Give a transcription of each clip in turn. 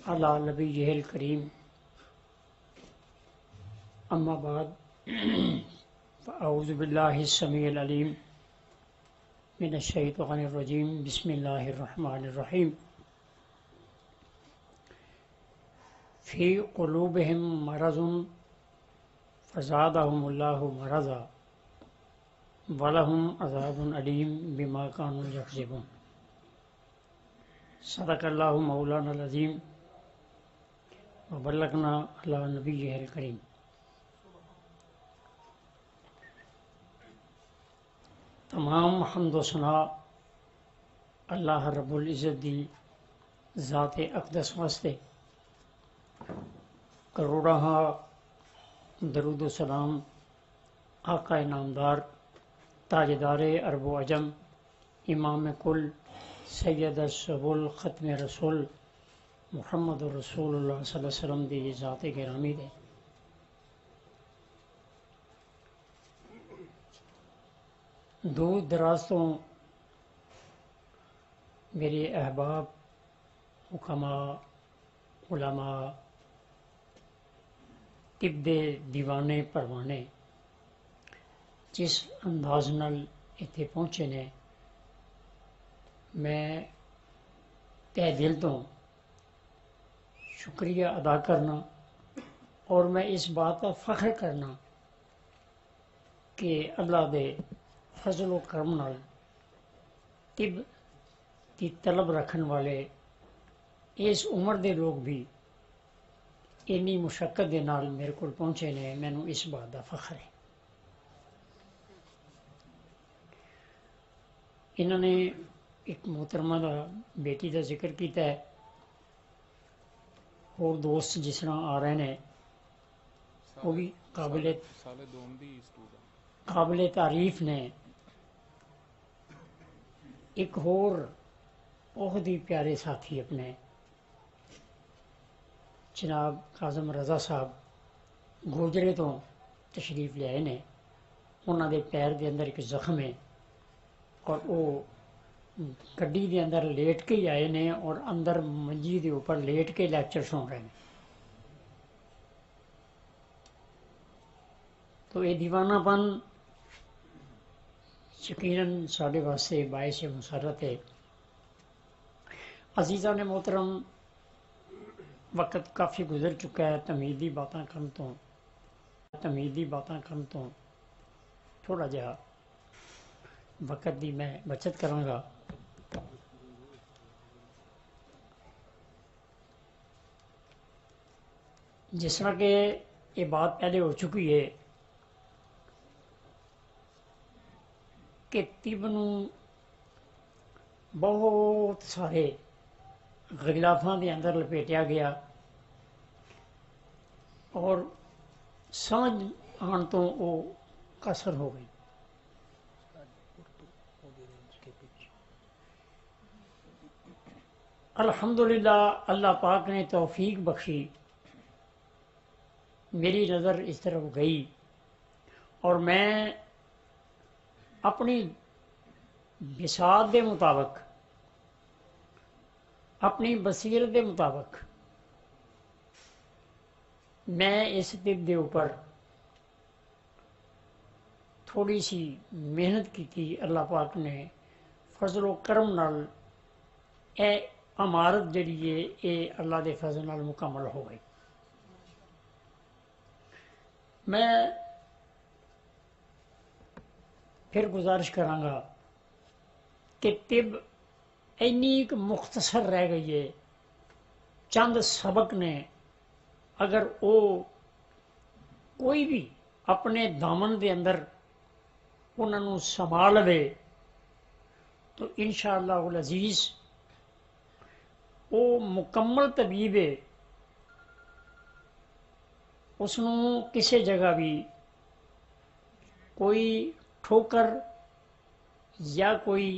علی نبیہ الکریم اما بعد فاعوذ باللہ السمیع العلیم من الشیطان الرجیم بسم اللہ الرحمن الرحیم فی قلوبہم مرض فزادہم اللہ مرضا ولہم عذاب علیم بما کانوا یکذبون۔ صدق اللہ مولانا العظیم وبلغنا علی نبیہ الکریم۔ تمام حمد و ثنا اللہ رب العزت دی ذات اقدس واسطے، کروڑاں درود و سلام آقا نامدار تاجدار عرب و عجم امام کل سید السبل ختم رسول محمد رسول اللہ صلی اللہ علیہ وسلم دی ذات گرامی دے۔ دور دراز تو میرے احباب، حکماء، علماء، طب دے دیوانے پروانے جس انداز نال اتنے پہنچے نے، میں تہ دل تو شکریہ ادا کرنا اور میں اس بات کا فخر کرنا کہ اللہ دے فضل و کرم نال طب کی طلب رکھن والے اس عمر دے لوگ بھی اینی مشقت دے نال میرے کو پہنچے نے، مینوں اس بات دا فخر ہے۔ انہوں نے ایک محترمہ دا بیٹی دا ذکر کیتا ہے، اور دوست جس طرح آ رہے ہیں وہ بھی قابل تعریف نے۔ ایک اور بہت ہی پیارے ساتھی اپنے جناب کاظم رضا صاحب گوجرے تو تشریف لے آئے نے۔ انہوں دے پیر دے اندر ایک زخم ہے اور وہ گڈی دے اندر لیٹ کے ہی آئے نے اور اندر منجی دے اوپر لیٹ کے لیکچر سن رہے ہیں۔ تو یہ دیوانہ پن یقیناً سارے واسطے باعث مسرت ہے۔ عزیزان محترم، وقت کافی گزر چکا ہے، تمیدی باتاں کم تو تھوڑا جہا وقت دی میں بچت کراں گا۔ جس طرح کہ یہ بات پہلے ہو چکی ہے کہ طب نو بہت سارے غلافاں دے اندر لپیٹیا گیا اور سمجھ آن تو وہ قصر ہو گئی۔ الحمدللہ اللہ پاک نے توفیق بخشی، میری نظر اس طرف گئی اور میں اپنی بساط دے مطابق، اپنی بصیرت دے مطابق میں اس طب دے اوپر تھوڑی سی محنت کی تھی۔ اللہ پاک نے فضل و کرم نال اے عمارت جڑی ہے اے اللہ دے فضل نال مکمل ہو گئی۔ میں پھر گزارش کراں گا کہ طب اینی مختصر رہ گئی ہے، چند سبق نے اگر وہ کوئی بھی اپنے دامن دے اندر انہوں سنبھال لے تو انشاءاللہ العزیز وہ مکمل طبیب ہے، اس نوں کسی جگہ بھی کوئی ٹھوکر یا کوئی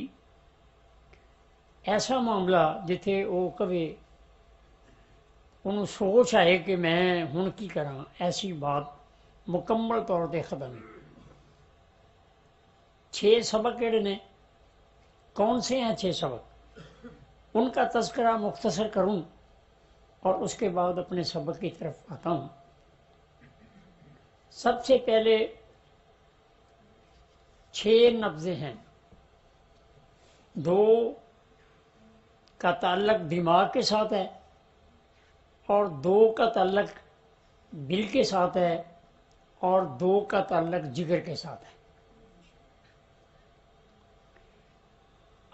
ایسا معاملہ جتھے وہ کہے انہوں سوچ آئے کہ میں ہن کی کراں، ایسی بات مکمل طور پہ ختم ہے۔ 6 سبق کہڑے نے؟ کون سے ہیں 6 سبق؟ ان کا تذکرہ مختصر کروں اور اس کے بعد اپنے سبق کی طرف آتا ہوں۔ سب سے پہلے 6 نبضیں ہیں، 2 کا تعلق دماغ کے ساتھ ہے اور 2 کا تعلق دل کے ساتھ ہے اور 2 کا تعلق جگر کے ساتھ ہے۔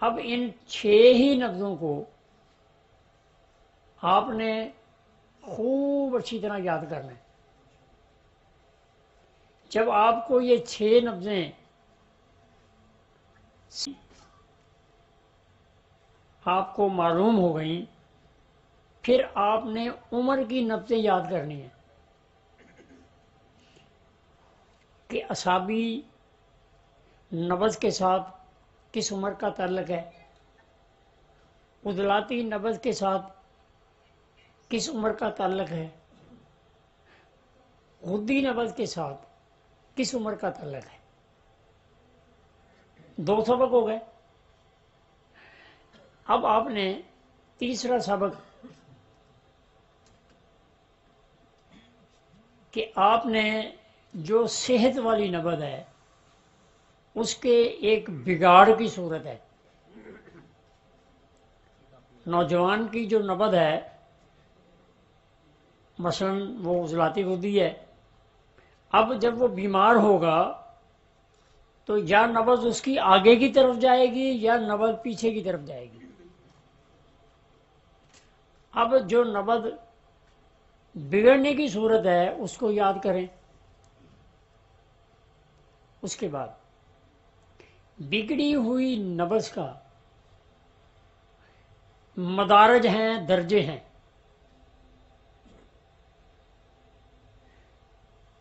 اب ان 6 ہی نبضوں کو آپ نے خوب اچھی طرح یاد کرنا ہے۔ جب آپ کو یہ 6 نبضیں آپ کو معلوم ہو گئیں، پھر آپ نے عمر کی نبضیں یاد کرنی ہیں کہ اعصابی نبض کے ساتھ کس عمر کا تعلق ہے، عضلاتی نبض کے ساتھ کس عمر کا تعلق ہے، غدی نبض کے ساتھ کس عمر کا تعلق ہے۔ 2 سبق ہو گئے۔ اب آپ نے تیسرا سبق کہ آپ نے جو صحت والی نبض ہے اس کے ایک بگاڑ کی صورت ہے۔ نوجوان کی جو نبض ہے مثلا وہ عضلاتی غدی ہے، اب جب وہ بیمار ہوگا تو یا نبض اس کی آگے کی طرف جائے گی یا نبض پیچھے کی طرف جائے گی۔ اب جو نبض بگڑنے کی صورت ہے اس کو یاد کریں۔ اس کے بعد بگڑی ہوئی نبض کا مدارج ہیں، درجے ہیں،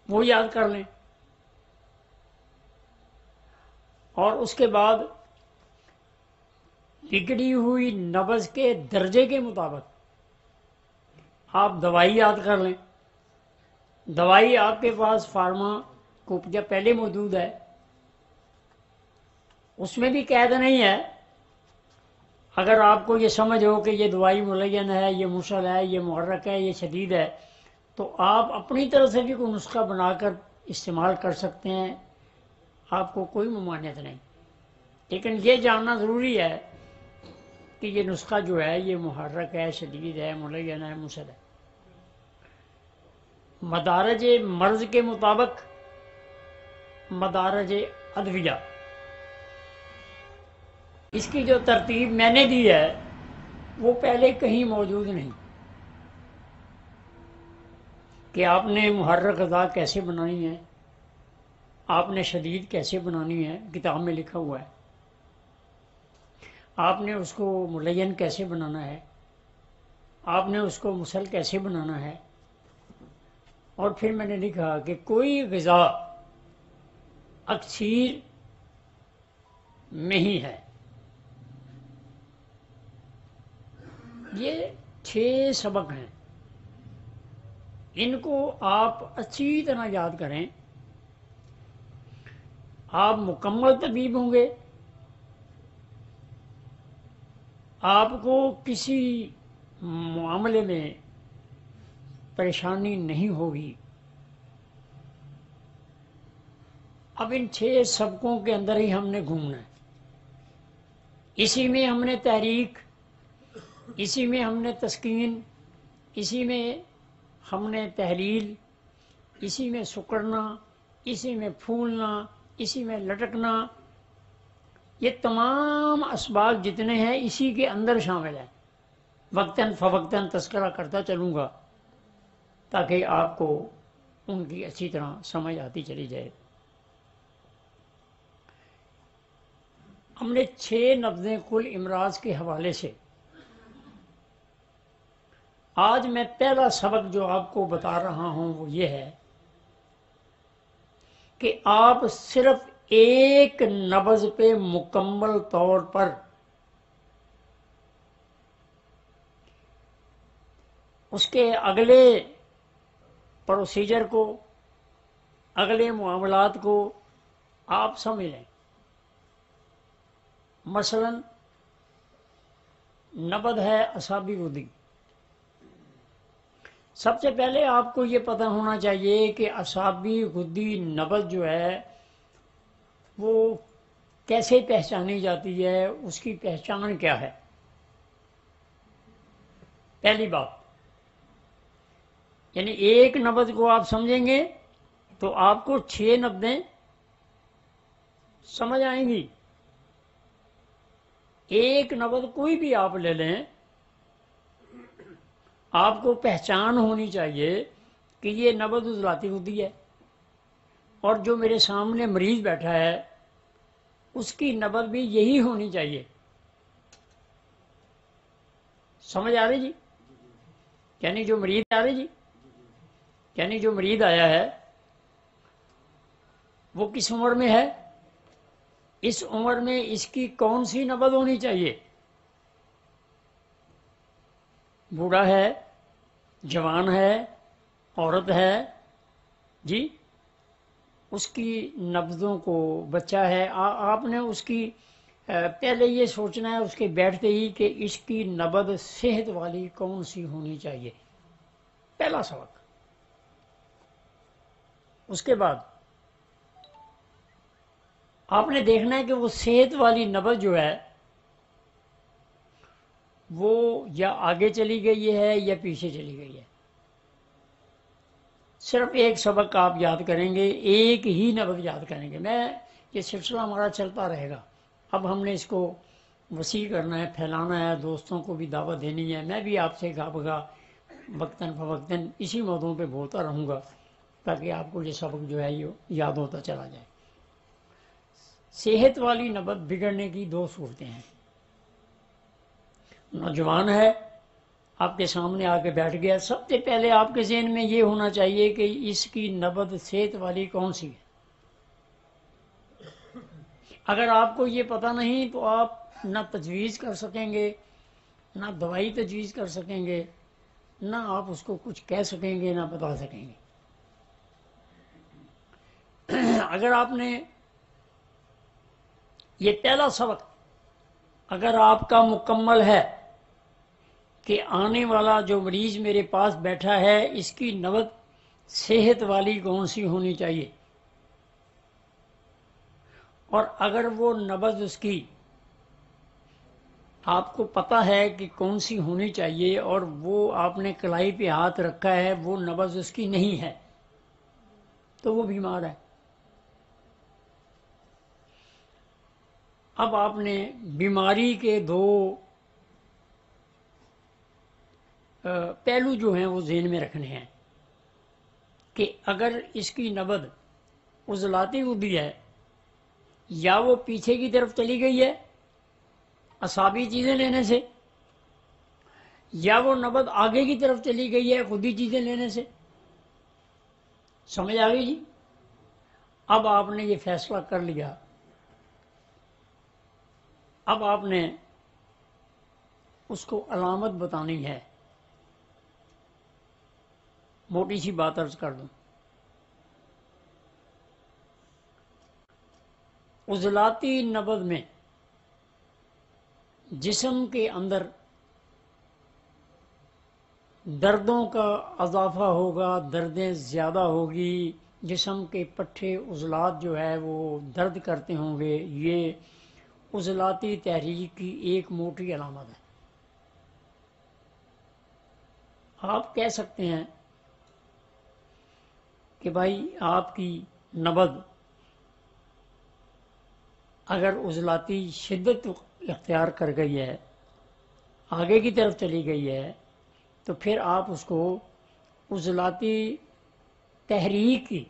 وہ یاد کر لیں۔ اور اس کے بعد بگڑی ہوئی نبض کے درجے کے مطابق آپ دوائی یاد کر لیں۔ دوائی آپ کے پاس فارما کوپیا پہلے موجود ہے، اس میں بھی قید نہیں ہے۔ اگر آپ کو یہ سمجھ ہو کہ یہ دوائی ملین ہے، یہ مسل ہے، یہ محرک ہے، یہ شدید ہے، تو آپ اپنی طرف سے بھی کوئی نسخہ بنا کر استعمال کر سکتے ہیں، آپ کو کوئی ممانعت نہیں۔ لیکن یہ جاننا ضروری ہے کہ یہ نسخہ جو ہے یہ محرک ہے، شدید ہے، ملین ہے، مسل ہے۔ مدارج مرض کے مطابق مدارج ادویہ، اس کی جو ترتیب میں نے دی ہے وہ پہلے کہیں موجود نہیں کہ آپ نے محرک غذا کیسے بنانی ہے، آپ نے شدید کیسے بنانی ہے، کتاب میں لکھا ہوا ہے۔ آپ نے اس کو ملین کیسے بنانا ہے، آپ نے اس کو مسل کیسے بنانا ہے۔ اور پھر میں نے لکھا کہ کوئی غذا اکثیر میں ہی ہے۔ یہ 6 سبق ہیں، ان کو آپ اچھی طرح یاد کریں، آپ مکمل طبیب ہوں گے، آپ کو کسی معاملے میں پریشانی نہیں ہوگی۔ اب ان 6 سبقوں کے اندر ہی ہم نے گھومنا ہے، اسی میں ہم نے تحریک، اسی میں ہم نے تسکین، اسی میں ہم نے تحلیل، اسی میں سکڑنا، اسی میں پھولنا، اسی میں لٹکنا، یہ تمام اسباق جتنے ہیں اسی کے اندر شامل ہیں۔ وقتاً فوقتاً تذکرہ کرتا چلوں گا تاکہ آپ کو ان کی اچھی طرح سمجھ آتی چلی جائے۔ ہم نے 6 نبضیں کل امراض کے حوالے سے۔ آج میں پہلا سبق جو آپ کو بتا رہا ہوں وہ یہ ہے کہ آپ صرف ایک نبض پہ مکمل طور پر اس کے اگلے پروسیجر کو، اگلے معاملات کو آپ سمجھ لیں۔ مثلا نبض ہے اعصابی غدی، سب سے پہلے آپ کو یہ پتہ ہونا چاہیے کہ اعصابی غدی نبض جو ہے وہ کیسے پہچانی جاتی ہے، اس کی پہچان کیا ہے۔ پہلی بات، یعنی ایک نبض کو آپ سمجھیں گے تو آپ کو 6 نبضیں سمجھ آئیں گی۔ ایک نبض کوئی بھی آپ لے لیں، آپ کو پہچان ہونی چاہیے کہ یہ نبض عضلاتی غدی ہے، اور جو میرے سامنے مریض بیٹھا ہے اس کی نبض بھی یہی ہونی چاہیے۔ سمجھ آ رہی جی؟ یعنی جو مریض آ رہی جی، یعنی جو مریض آیا ہے وہ کس عمر میں ہے؟ اس عمر میں اس کی کون سی نبض ہونی چاہیے؟ بوڑھا ہے، جوان ہے، عورت ہے جی، اس کی نبضوں کو، بچہ ہے، آپ نے اس کی پہلے یہ سوچنا ہے اس کے بیٹھتے ہی کہ اس کی نبض صحت والی کون سی ہونی چاہیے، پہلا سبق۔ اس کے بعد آپ نے دیکھنا ہے کہ وہ صحت والی نبض جو ہے وہ یا آگے چلی گئی ہے یا پیچھے چلی گئی ہے۔ صرف ایک سبق آپ یاد کریں گے، ایک ہی نبض یاد کریں گے۔ یہ سلسلہ ہمارا چلتا رہے گا، اب ہم نے اس کو وسیع کرنا ہے، پھیلانا ہے، دوستوں کو بھی دعوت دینی ہے۔ میں بھی آپ سے گاہ بگاہ وقتاً فوقتاً اسی موضوع پہ بولتا رہوں گا تاکہ آپ کو یہ سبق جو ہے یہ یاد ہوتا چلا جائے۔ صحت والی نبض بگڑنے کی 2 صورتیں ہیں۔ نوجوان ہے، آپ کے سامنے آ کے بیٹھ گیا، سب سے پہلے آپ کے ذہن میں یہ ہونا چاہیے کہ اس کی نبض صحت والی کون سی ہے۔ اگر آپ کو یہ پتہ نہیں تو آپ نہ تجویز کر سکیں گے، نہ دوائی تجویز کر سکیں گے، نہ آپ اس کو کچھ کہہ سکیں گے، نہ بتا سکیں گے۔ اگر آپ نے یہ پہلا سبق اگر آپ کا مکمل ہے کہ آنے والا جو مریض میرے پاس بیٹھا ہے اس کی نبض صحت والی کون سی ہونی چاہیے، اور اگر وہ نبض اس کی آپ کو پتہ ہے کہ کون سی ہونی چاہیے اور وہ آپ نے کلائی پہ ہاتھ رکھا ہے، وہ نبض اس کی نہیں ہے، تو وہ بیمار ہے۔ اب آپ نے بیماری کے 2 پہلو جو ہیں وہ ذہن میں رکھنے ہیں کہ اگر اس کی نبض عضلاتی غدی ہے، یا وہ پیچھے کی طرف چلی گئی ہے اعصابی چیزیں لینے سے، یا وہ نبض آگے کی طرف چلی گئی ہے غدی چیزیں لینے سے۔ سمجھ آ گئی جی؟ اب آپ نے یہ فیصلہ کر لیا، اب آپ نے اس کو علامت بتانی ہے۔ موٹی سی بات عرض کر دوں، عضلاتی نبض میں جسم کے اندر دردوں کا اضافہ ہوگا، دردیں زیادہ ہوگی، جسم کے پٹھے عضلات جو ہے وہ درد کرتے ہوں گے، یہ عضلاتی تحریک کی ایک موٹی علامت ہے۔ آپ کہہ سکتے ہیں کہ بھائی آپ کی نبض اگر عضلاتی شدت اختیار کر گئی ہے، آگے کی طرف چلی گئی ہے، تو پھر آپ اس کو عضلاتی تحریک کی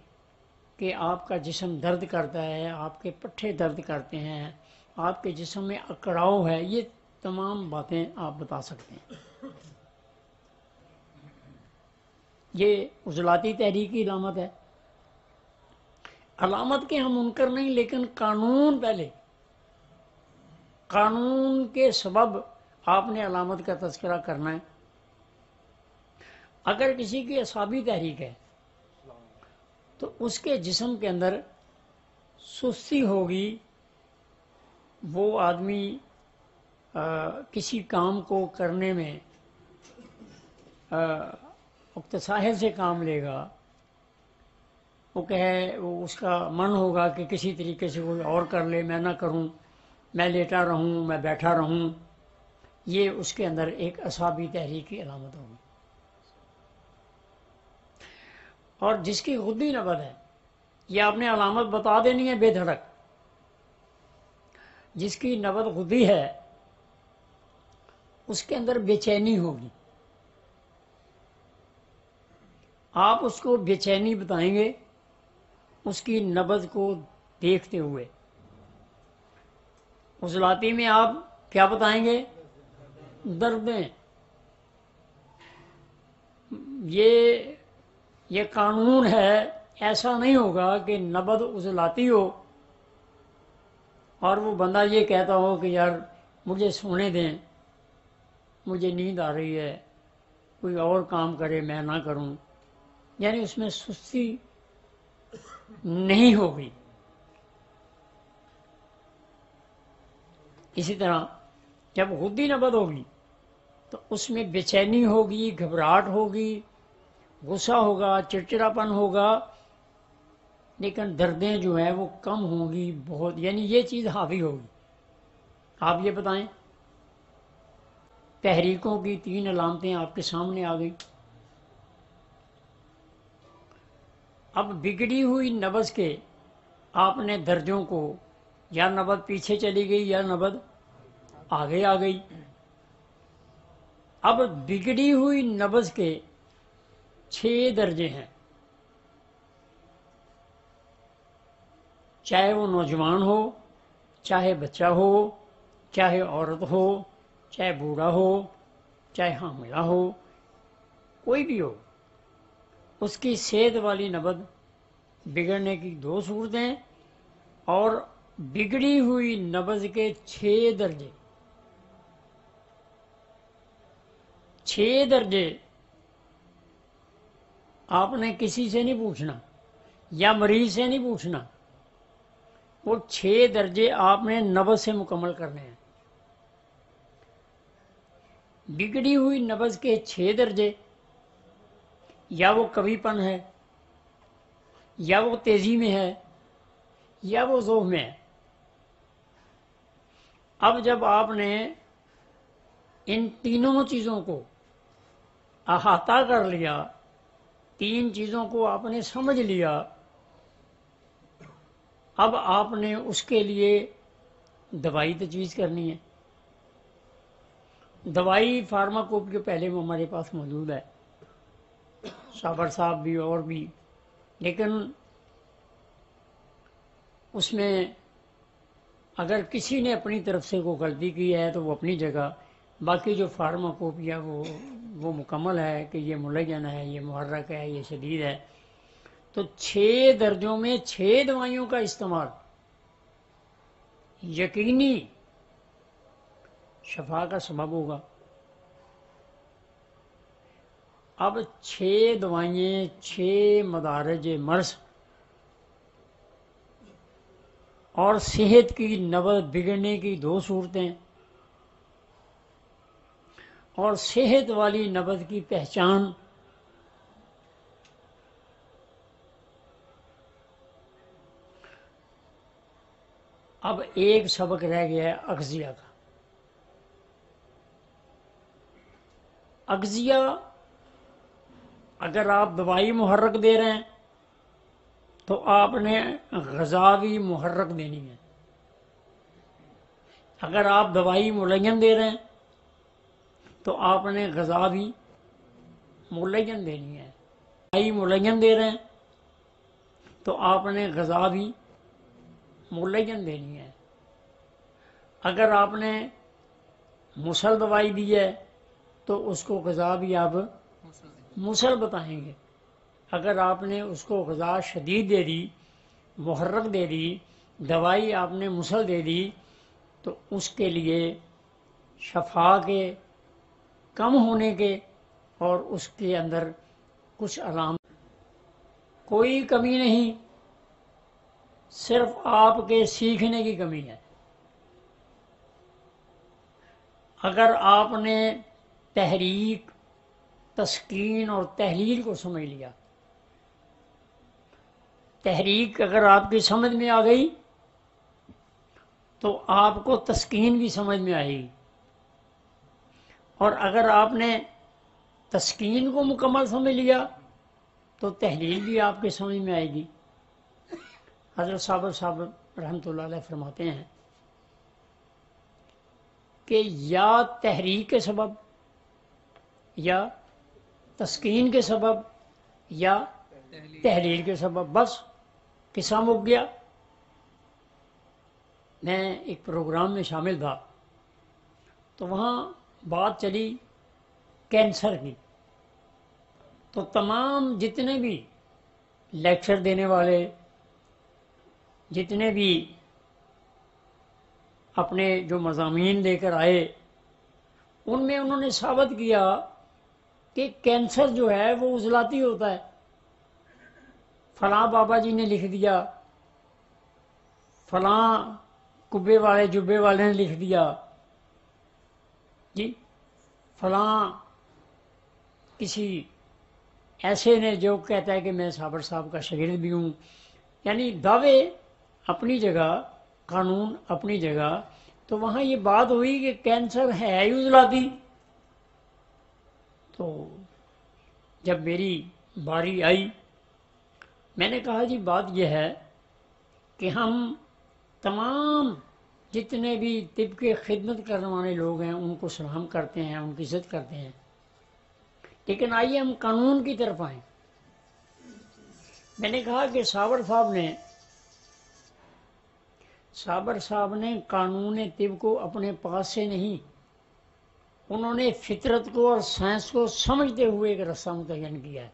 کہ آپ کا جسم درد کرتا ہے، آپ کے پٹھے درد کرتے ہیں، آپ کے جسم میں اکڑاؤ ہے، یہ تمام باتیں آپ بتا سکتے ہیں۔ یہ عضلاتی تحریک کی علامت ہے۔ علامت کے ہم منکر نہیں، لیکن قانون پہلے، قانون کے سبب آپ نے علامت کا تذکرہ کرنا ہے۔ اگر کسی کی اعصابی تحریک ہے تو اس کے جسم کے اندر سستی ہوگی، وہ آدمی کسی کام کو کرنے میں وقت ساحل سے کام لے گا، وہ اس کا من ہوگا کہ کسی طریقے سے کوئی اور کر لے، میں نہ کروں، میں لیٹا رہوں، میں بیٹھا رہوں، یہ اس کے اندر ایک اعصابی تحریک کی علامت ہوگی۔ اور جس کی غدی نبض ہے، یہ آپ نے علامت بتا دینی ہے بے دھڑک، جس کی نبض غدی ہے اس کے اندر بے چینی ہوگی، آپ اس کو بے چینی بتائیں گے اس کی نبض کو دیکھتے ہوئے۔ عضلاتی میں آپ کیا بتائیں گے؟ دردیں۔ یہ قانون ہے، ایسا نہیں ہوگا کہ نبض عضلاتی ہو اور وہ بندہ یہ کہتا ہو کہ یار مجھے سونے دیں، مجھے نیند آ رہی ہے، کوئی اور کام کرے میں نہ کروں، یعنی اس میں سستی نہیں ہوگی۔ اسی طرح جب غدی نبض ہوگی تو اس میں بے چینی ہوگی، گھبراہٹ ہوگی، غصہ ہوگا، چڑچڑاپن ہوگا، لیکن دردیں جو ہیں وہ کم ہوں گی بہت، یعنی یہ چیز حاوی ہوگی۔ آپ یہ بتائیں، تحریکوں کی 3 علامتیں آپ کے سامنے آ گئی۔ اب بگڑی ہوئی نبض کے آپ نے درجوں کو، یا نبض پیچھے چلی گئی یا نبض آگے آ گئی۔ اب بگڑی ہوئی نبض کے 6 درجے ہیں، چاہے وہ نوجوان ہو، چاہے بچہ ہو، چاہے عورت ہو، چاہے بوڑھا ہو، چاہے حاملہ ہو، کوئی بھی ہو، اس کی صحت والی نبض بگڑنے کی 2 صورتیں، اور بگڑی ہوئی نبض کے 6 درجے۔ 6 درجے آپ نے کسی سے نہیں پوچھنا یا مریض سے نہیں پوچھنا، وہ 6 درجے آپ نے نبض سے مکمل کرنے ہیں۔ بگڑی ہوئی نبض کے 6 درجے، یا وہ کبھی پن ہے، یا وہ تیزی میں ہے، یا وہ ضعف میں ہے۔ اب جب آپ نے ان تینوں چیزوں کو احاطہ کر لیا، 3 چیزوں کو آپ نے سمجھ لیا، اب آپ نے اس کے لیے دوائی تجویز کرنی ہے۔ دوائی فارماکوپی کے پہلے وہ ہمارے پاس موجود ہے، صابر صاحب بھی اور بھی، لیکن اس میں اگر کسی نے اپنی طرف سے کوئی غلطی کی ہے تو وہ اپنی جگہ، باقی جو فارماکوپیا وہ مکمل ہے کہ یہ ملین ہے، یہ محرک ہے، یہ شدید ہے۔ تو 6 درجوں میں 6 دوائیوں کا استعمال یقینی شفا کا سبب ہوگا۔ اب 6 دوائیں، 6 مدارج مرض اور صحت کی نبض بگڑنے کی 2 صورتیں، اور صحت والی نبض کی پہچان۔ اب ایک سبق رہ گیا ہے اغذیہ کا۔ اغذیہ، اگر آپ دوائی محرک دے رہے ہیں تو آپ نے غذاوی محرک دینی ہے، اگر آپ دوائی ملین دے رہے ہیں تو آپ نے غذاوی ملین دینی ہے، دوائی ملین دے رہے ہیں تو آپ نے غذاوی ملین دینی ہے۔ اگر آپ نے مسل دوائی دی ہے تو اس کو غذا بھی آپ مسل بتائیں گے۔ اگر آپ نے اس کو غذا شدید دے دی، محرک دے دی، دوائی آپ نے مسل دے دی، تو اس کے لیے شفا کے کم ہونے کے اور اس کے اندر کچھ علامات، کوئی کمی نہیں، صرف آپ کے سیکھنے کی کمی ہے۔ اگر آپ نے تحریک تسکین اور تحلیل کو سمجھ لیا. تحریک اگر آپ کی سمجھ میں آ گئی تو آپ کو تسکین بھی سمجھ میں آئے گی، اور اگر آپ نے تسکین کو مکمل سمجھ لیا تو تحلیل بھی آپ کے سمجھ میں آئے گی. حضرت صاحب رحمۃ اللہ علیہ فرماتے ہیں کہ یا تحریک کے سبب یا تسکین کے سبب یا تحلیل کے سبب، بس قصہ مک گیا. میں ایک پروگرام میں شامل تھا تو وہاں بات چلی کینسر کی، تو تمام جتنے بھی لیکچر دینے والے، جتنے بھی اپنے جو مضامین لے کر آئے، ان میں انہوں نے ثابت کیا کہ کینسر جو ہے وہ عضلاتی ہوتا ہے. فلاں بابا جی نے لکھ دیا، فلاں کبے والے جبے والے نے لکھ دیا جی، فلاں کسی ایسے نے جو کہتا ہے کہ میں صابر صاحب کا شاگرد بھی ہوں. یعنی دعوے اپنی جگہ، قانون اپنی جگہ. تو وہاں یہ بات ہوئی کہ کینسر ہے ہی عضلاتی. تو جب میری باری آئی میں نے کہا جی بات یہ ہے کہ ہم تمام جتنے بھی طب کے خدمت کرنے والے لوگ ہیں ان کو سلام کرتے ہیں، ان کی عزت کرتے ہیں، لیکن آئیے ہم قانون کی طرف آئیں. میں نے کہا کہ صابر صاحب نے قانون طب کو اپنے پاس سے نہیں، انہوں نے فطرت کو اور سائنس کو سمجھتے ہوئے ایک رستہ متعین کیا ہے.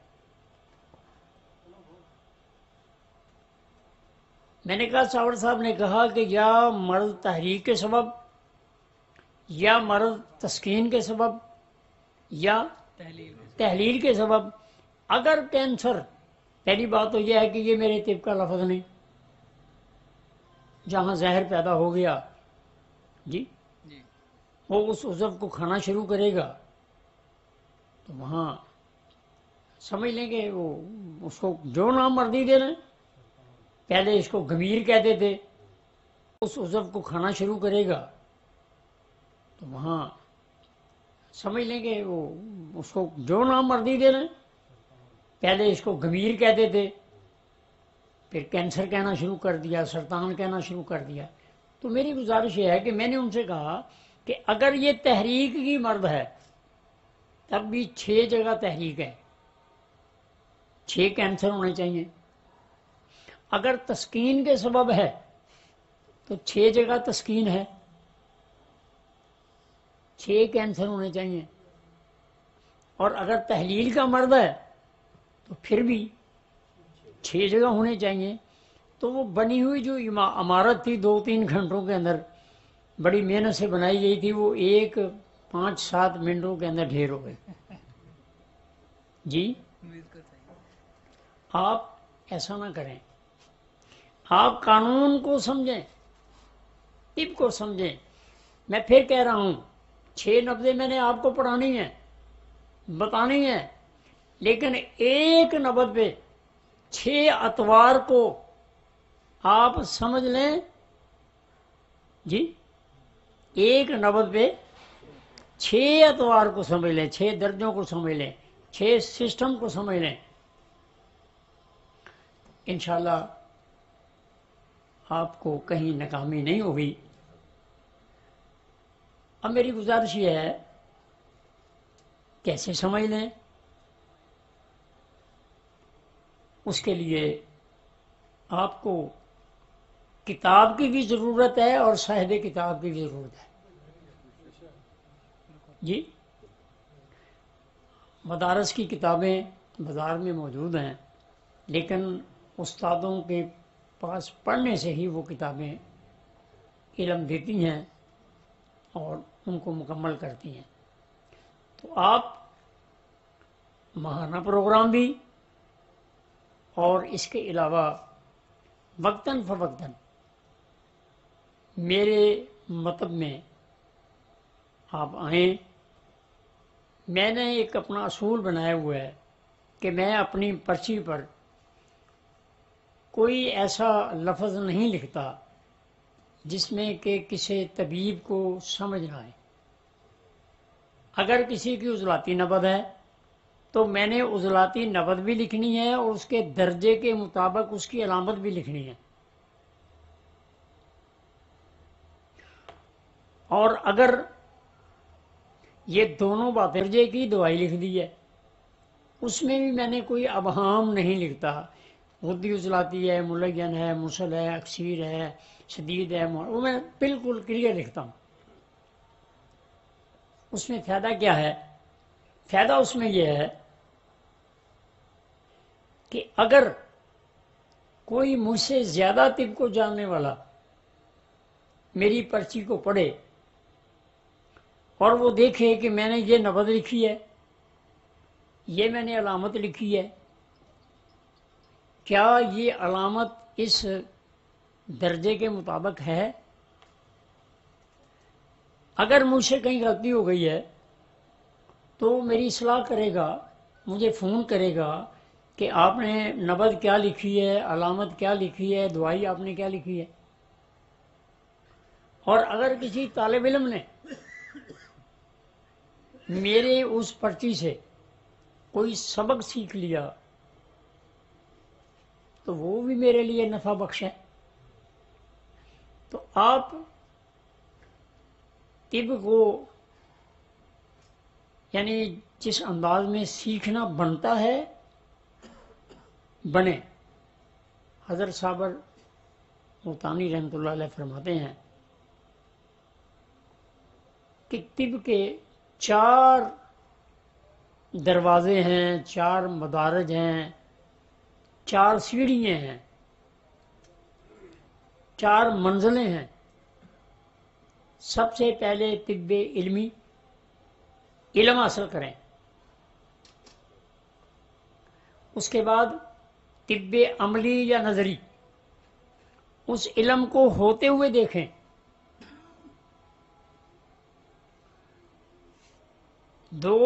میں نے کہا صابر صاحب نے کہا کہ یا مرض تحریک کے سبب، یا مرض تسکین کے سبب، یا تحلیل کے سبب. اگر کینسر، پہلی بات تو یہ ہے کہ یہ میرے طب کا لفظ نہیں. جہاں زہر پیدا ہو گیا جی، وہ اس عضو کو کھانا شروع کرے گا تو وہاں سمجھ لیں گے وہ اس کو جو نام مرضی دے لیں. پہلے اس کو گمبھیر کہتے تھے، اس عضو کو کھانا شروع کرے گا تو وہاں سمجھ لیں گے وہ اس کو جو نام مرضی دے لیں. پہلے اس کو گمبھیر کہتے تھے، پھر کینسر کہنا شروع کر دیا، سرطان کہنا شروع کر دیا. تو میری گزارش یہ ہے کہ میں نے ان سے کہا کہ اگر یہ تحریک کی مرض ہے تب بھی 6 جگہ تحریک ہے، 6 کینسر ہونے چاہیے. اگر تسکین کے سبب ہے تو 6 جگہ تسکین ہے، 6 کینسر ہونے چاہیے. اور اگر تحلیل کا مرض ہے تو پھر بھی 6 جگہ ہونے چاہیے. تو وہ بنی ہوئی جو عمارت تھی 2-3 گھنٹوں کے اندر بڑی محنت سے بنائی گئی تھی، وہ 5-7 منٹوں کے اندر ڈھیر ہو گئی. جی آپ ایسا نہ کریں، آپ قانون کو سمجھیں، طب کو سمجھیں. میں پھر کہہ رہا ہوں 6 نبضیں میں نے آپ کو پڑھانی ہیں، بتانی ہیں، لیکن ایک نبض پہ 6 اتوار کو آپ سمجھ لیں جی. ایک نبض پہ 6 اتوار کو سمجھ لیں، 6 درجوں کو سمجھ لیں، 6 سسٹم کو سمجھ لیں. انشاءاللہ آپ کو کہیں ناکامی نہیں ہوگی. اب میری گزارش یہ ہے کیسے سمجھ لیں، اس کے لیے آپ کو کتاب کی بھی ضرورت ہے اور صاحب کتاب کی بھی ضرورت ہے. جی مدارس کی کتابیں بازار میں موجود ہیں، لیکن استادوں کے پاس پڑھنے سے ہی وہ کتابیں علم دیتی ہیں اور ان کو مکمل کرتی ہیں. تو آپ ماہانہ پروگرام بھی اور اس کے علاوہ وقتاً فوقتاً میرے مطلب میں آپ آئیں، میں نے ایک اپنا اصول بنایا ہوا ہے کہ میں اپنی پرچی پر کوئی ایسا لفظ نہیں لکھتا جس میں کہ کسی طبیب کو سمجھ نہ آئے۔ اگر کسی کی عضلاتی نبض ہے تو میں نے عضلاتی نبض بھی لکھنی ہے اور اس کے درجے کے مطابق اس کی علامت بھی لکھنی ہے۔ اور اگر یہ دونوں باتیں، درجے کی دوائی لکھ دی ہے، اس میں بھی میں نے کوئی ابہام نہیں لکھتا، غدی عضلاتی ہے، ملین ہے، مسل ہے، اکثیر ہے، شدید ہے، وہ میں بالکل کلیئر لکھتا ہوں۔ اس میں فائدہ کیا ہے؟ فائدہ اس میں یہ ہے کہ اگر کوئی مجھ سے زیادہ طب کو جاننے والا میری پرچی کو پڑھے اور وہ دیکھے کہ میں نے یہ نبض لکھی ہے، یہ میں نے علامت لکھی ہے، کیا یہ علامت اس درجے کے مطابق ہے؟ اگر مجھ سے کہیں غلطی ہو گئی ہے تو میری اصلاح کرے گا، مجھے فون کرے گا کہ آپ نے نبض کیا لکھی ہے، علامت کیا لکھی ہے، دوائی آپ نے کیا لکھی ہے۔ اور اگر کسی طالب علم نے میرے اس پرچی سے کوئی سبق سیکھ لیا تو وہ بھی میرے لیے نفع بخش ہے۔ تو آپ طب کو یعنی جس انداز میں سیکھنا بنتا ہے بنے۔ حضرت صابر ملتانی رحمۃ اللہ علیہ فرماتے ہیں کہ طب کے 4 دروازے ہیں، 4 مدارج ہیں، 4 سیڑھیاں ہیں، 4 منزلیں ہیں۔ سب سے پہلے طب علمی، علم حاصل کریں۔ اس کے بعد طب عملی یا نظری، اس علم کو ہوتے ہوئے دیکھیں۔ دو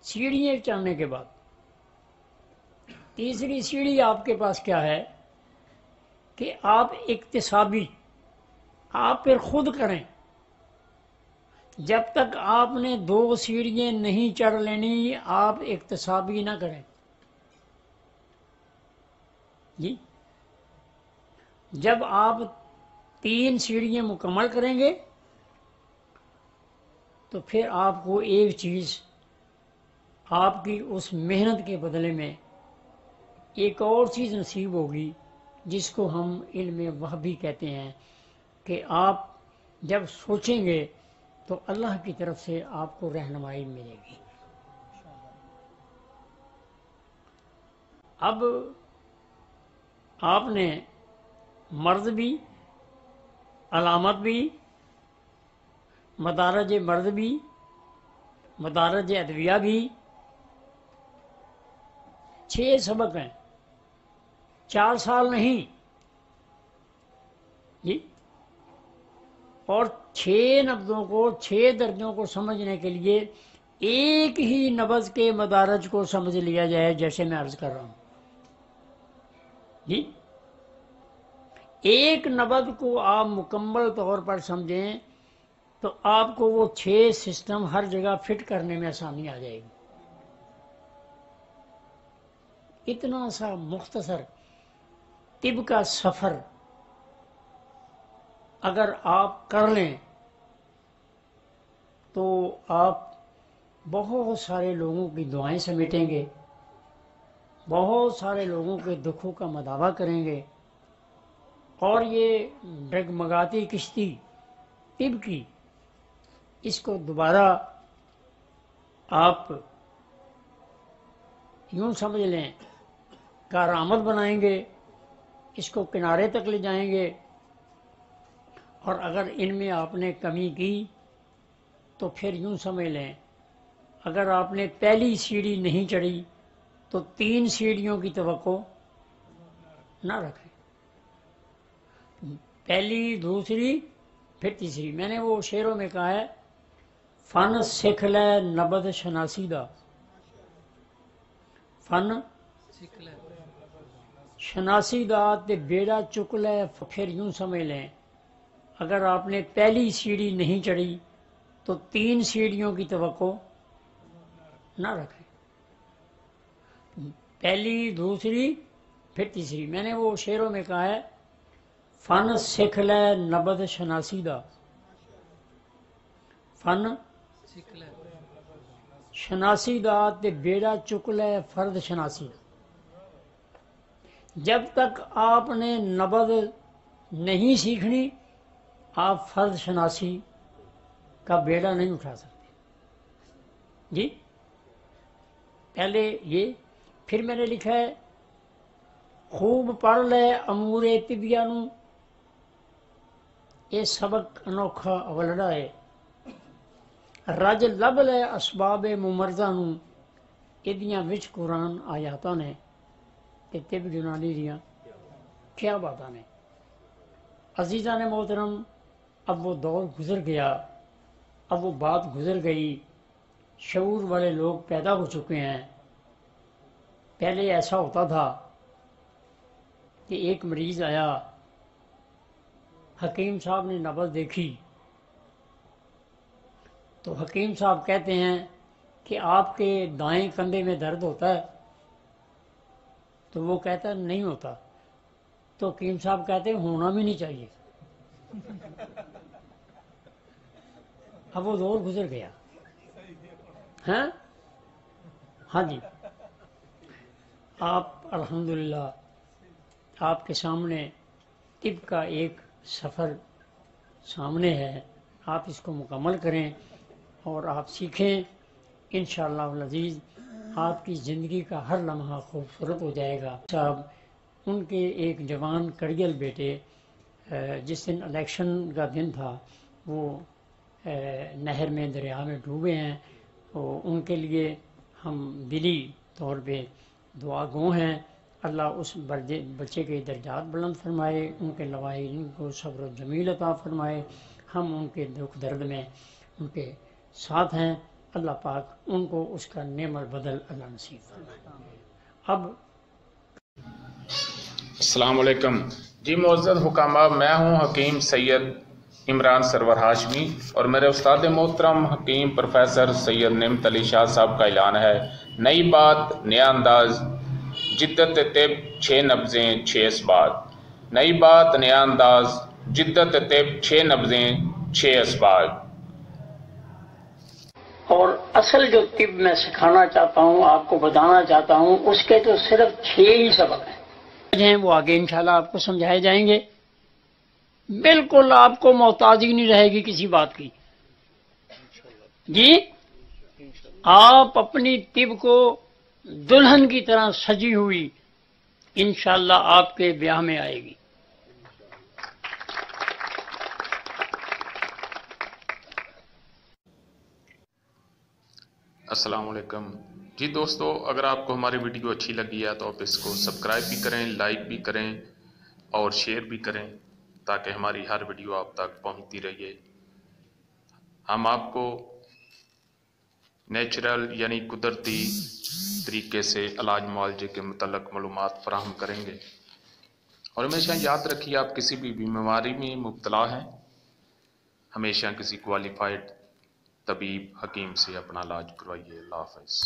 سیڑھیاں چڑھنے کے بعد تیسری سیڑھی آپ کے پاس کیا ہے کہ آپ اکتسابی، آپ پھر خود کریں۔ جب تک آپ نے 2 سیڑھیاں نہیں چڑھ لینی آپ اکتسابی نہ کریں جی۔ جب آپ 3 سیڑھیاں مکمل کریں گے تو پھر آپ کو ایک چیز آپ کی اس محنت کے بدلے میں ایک اور چیز نصیب ہوگی جس کو ہم علم وہبی کہتے ہیں کہ آپ جب سوچیں گے تو اللہ کی طرف سے آپ کو رہنمائی ملے گی۔ اب آپ نے مرض بھی، علامت بھی، مدارج مرض بھی، مدارج ادویہ بھی، 6 سبق ہیں، 4 سال نہیں جی۔ اور 6 نبضوں کو، 6 درجوں کو سمجھنے کے لیے ایک ہی نبض کے مدارج کو سمجھ لیا جائے جیسے میں عرض کر رہا ہوں جی۔ ایک نبض کو آپ مکمل طور پر سمجھیں تو آپ کو وہ 6 سسٹم ہر جگہ فٹ کرنے میں آسانی آ جائے گی۔ اتنا سا مختصر طب کا سفر اگر آپ کر لیں تو آپ بہت سارے لوگوں کی دعائیں سمیٹیں گے، بہت سارے لوگوں کے دکھوں کا مداوع کریں گے، اور یہ ڈگمگاتی کشتی طب کی، اس کو دوبارہ آپ یوں سمجھ لیں کارآمد بنائیں گے، اس کو کنارے تک لے جائیں گے۔ اور اگر ان میں آپ نے کمی کی تو پھر یوں سمجھ لیں اگر آپ نے پہلی سیڑھی نہیں چڑھی تو 3 سیڑھیوں کی توقع نہ رکھیں، پہلی، دوسری، پھر تیسری۔ میں نے وہ شعروں میں کہا ہے فن سکھ لے نبض شناسی دا، فن شناسی دا تے بیڑا چک لے، پھر یوں سمجھ لیں اگر آپ نے پہلی سیڑھی نہیں چڑھی تو 3 سیڑھیوں کی توقع نہ رکھیں، پہلی دوسری پھر تیسری۔ میں نے وہ شعروں میں کہا ہے فن سکھ لے نبض شناسی دا، فن شناسی دا تے بیڑا چک لے فرد شناسی دا۔ جب تک آپ نے نبض نہیں سیکھنی آپ فرد شناسی کا بیڑا نہیں اٹھا سکتے۔ جی پہلے یہ، پھر میں نے لکھا ہے خوب پڑھ لے امور طبیہ نو، یہ سبق انوکھا اولڑا ہے، رج لب لے اسباب ممرضہ نو، ادیاں وچ قرآن آیاتاں نے تے طب یونانی دیاں کیا باتاں نے۔ عزیزان محترم، اب وہ دور گزر گیا، اب وہ بات گزر گئی، شعور والے لوگ پیدا ہو چکے ہیں۔ پہلے ایسا ہوتا تھا کہ ایک مریض آیا، حکیم صاحب نے نبض دیکھی تو حکیم صاحب کہتے ہیں کہ آپ کے دائیں کندھے میں درد ہوتا ہے، تو وہ کہتا ہے نہیں ہوتا، تو حکیم صاحب کہتے ہیں ہونا بھی نہیں چاہیے۔ اب وہ دور گزر گیا، ہاں ہاں جی۔ آپ الحمدللہ آپ کے سامنے طب کا ایک سفر سامنے ہے، آپ اس کو مکمل کریں اور آپ سیکھیں، انشاءاللہ العزیز آپ کی زندگی کا ہر لمحہ خوبصورت ہو جائے گا۔ صاحب ان کے ایک جوان کڑیل بیٹے جس دن الیکشن کا دن تھا وہ نہر میں دریا میں ڈوبے ہیں، تو ان کے لیے ہم دلی طور پہ دعا گو ہیں، اللہ اس بچے کے درجات بلند فرمائے، ان کے لوالدین کو صبر و جمیل عطا فرمائے، ہم ان کے دکھ درد میں ان کے ساتھ ہیں، اللہ پاک ان کو اس کا نعم البدل اللہ نصیب فرمائے۔ اب السلام علیکم جی معزز حکامہ، میں ہوں حکیم سید عمران سرور ہاشمی، اور میرے استاد محترم حکیم پروفیسر سید نعمت علی شاہ صاحب کا اعلان ہے، نئی بات نیا انداز، جدت طب 6 نبضیں 6 اسبات، نئی بات نیا انداز، جدت طب 6 نبضیں 6 اسبات۔ اور اصل جو طب میں سکھانا چاہتا ہوں، آپ کو بتانا چاہتا ہوں، اس کے تو صرف 6 ہی سبق ہیں، وہ آگے انشاءاللہ آپ کو سمجھائے جائیں گے، بالکل آپ کو محتاجی نہیں رہے گی کسی بات کی۔ جی آپ اپنی طب کو دلہن کی طرح سجی ہوئی انشاءاللہ آپ کے بیاہ میں آئے گی۔ السلام علیکم جی دوستو، اگر آپ کو ہماری ویڈیو اچھی لگی ہے تو آپ اس کو سبسکرائب بھی کریں، لائک بھی کریں اور شیئر بھی کریں تاکہ ہماری ہر ویڈیو آپ تک پہنچتی رہے۔ ہم آپ کو نیچرل یعنی قدرتی طریقے سے علاج معالجے کے متعلق معلومات فراہم کریں گے، اور ہمیشہ یاد رکھیے آپ کسی بھی بیماری میں مبتلا ہیں، ہمیشہ کسی کوالیفائڈ طبیب حکیم سے اپنا علاج کروائیے۔ اللہ حافظ۔